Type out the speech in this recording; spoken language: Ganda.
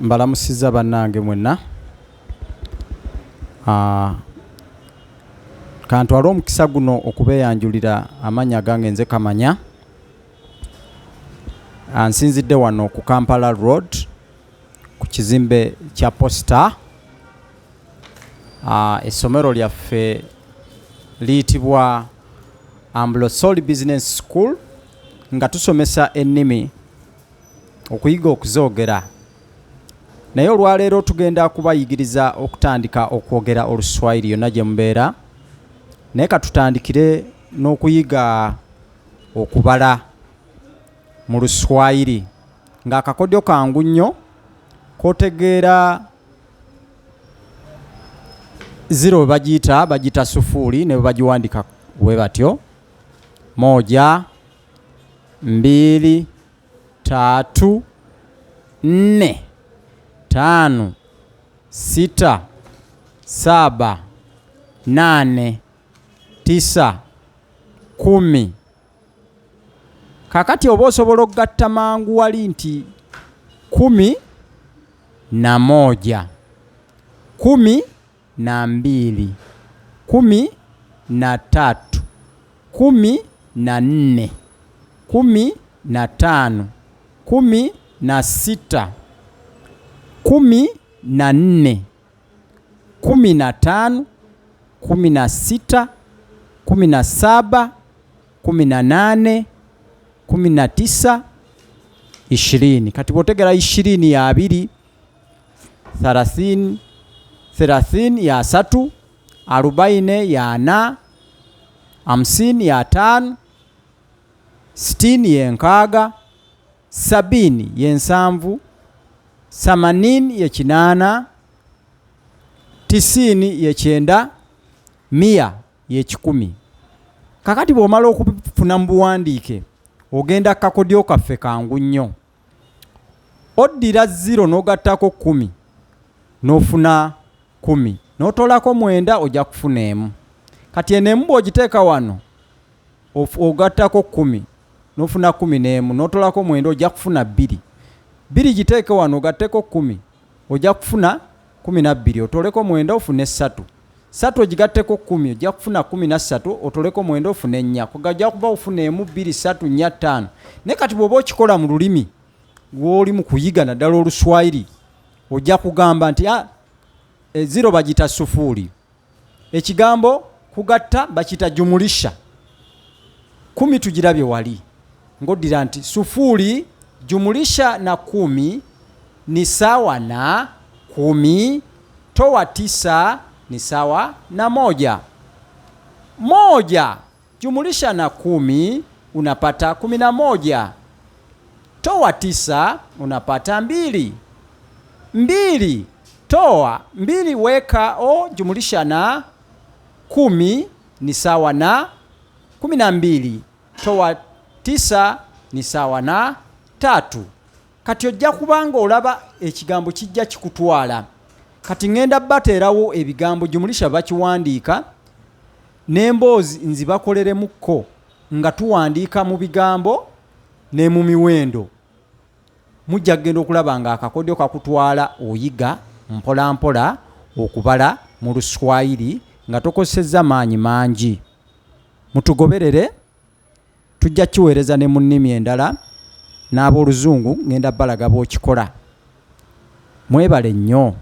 Mbalamusiza bannange mwenna. Kantwala omukisa guno okubeeyanjulira amanya gange nze Kamanya. Nsinzidde wano ku Kampala Road ku kizimbe kya Posta. Essomero lyaffe liyitibwa Amblosoli Business School nga tusomesa ennimi okuyiga okuzoogera. Naye olwaleero tugenda kubayigiriza okutandika okwogera Oluswahili yonna gye mubeera. Naye katutandikire n'okuyiga okubala mu Luswahili ng'akakodyo kangu nnyo k'otegeera zero bagiyita sufuri ne bagiwandika bwe batyo. 1, 2, 3, 4, 5, 6, 7, 8, 9, 10. Kakati oba osobola okugatta mangu wali nti 11, 12, 13, 14, 15, 16, 17, 18, 19, 20, 20. Kati bw'otegera 20 ya 2, 30, 30 ya 3, 40 ya 4, 50 ya 5, 60 ya 6, 70 ya 7, 80 ya 8, 90 ya 9, 100 ya 10. Kakati bw'omala okufuna mu buwandiike ogenda kakodyo kaffe kangu nnyo. Oddira 0 n'ogattako 10 n'ofuna 10, n'otolako 9 ojja kufuna emu. Kati enemu bw'ogiteeka wano ogattako 10 n'ofuna 10 n'emu, n'otolako 9 ojja kufuna 2. 2 giteeke wano ogatteko 10 ojja kufuna 12, otoleko 9 ofune 3. 3 ogigatteko 10 ojja kufuna 13, otoleko 9 ofune 4. Kugajja kuba ofuna emu 2, 3, 4, 5. Ne kati bw'oba okikola mu lulimi lw'oli mu kuyiga naddala Oluswahili ojja kugamba nti 0 bagita sufuri. Ekigambo kugatta bakita jumulisha. 10 tugirabye wali. Ng'oddira nti sufuri jumulisha na 10 ni sawa na 10, toa 9 ni sawa na 1. 1 jumulisha na 10 unapata 11. Toa 9 unapata 2. 2 toa 2 weka o jumulisha na 10 ni sawa na 12. Toa 9 ni sawa na 3. Kati ojja kubanga olaba ekigambo kijja kikutwala. Kati ngenda bateerawo ebigambo jumulisha bakiwandiika n'emboozi nzibakoleremukko nga tuwandiika mu bigambo ne mu miwendo. Mujja kugenda okulaba nga akakodyo kakutwala oyiga mpola mpola okubala mu Luswahili nga tokosezza maanyi mangi. Mutugoberere, tujja kiweereza ne mu nnimi endala n'ab'Oluzungu ngenda balaga bw'okikola. Mwebale nnyo.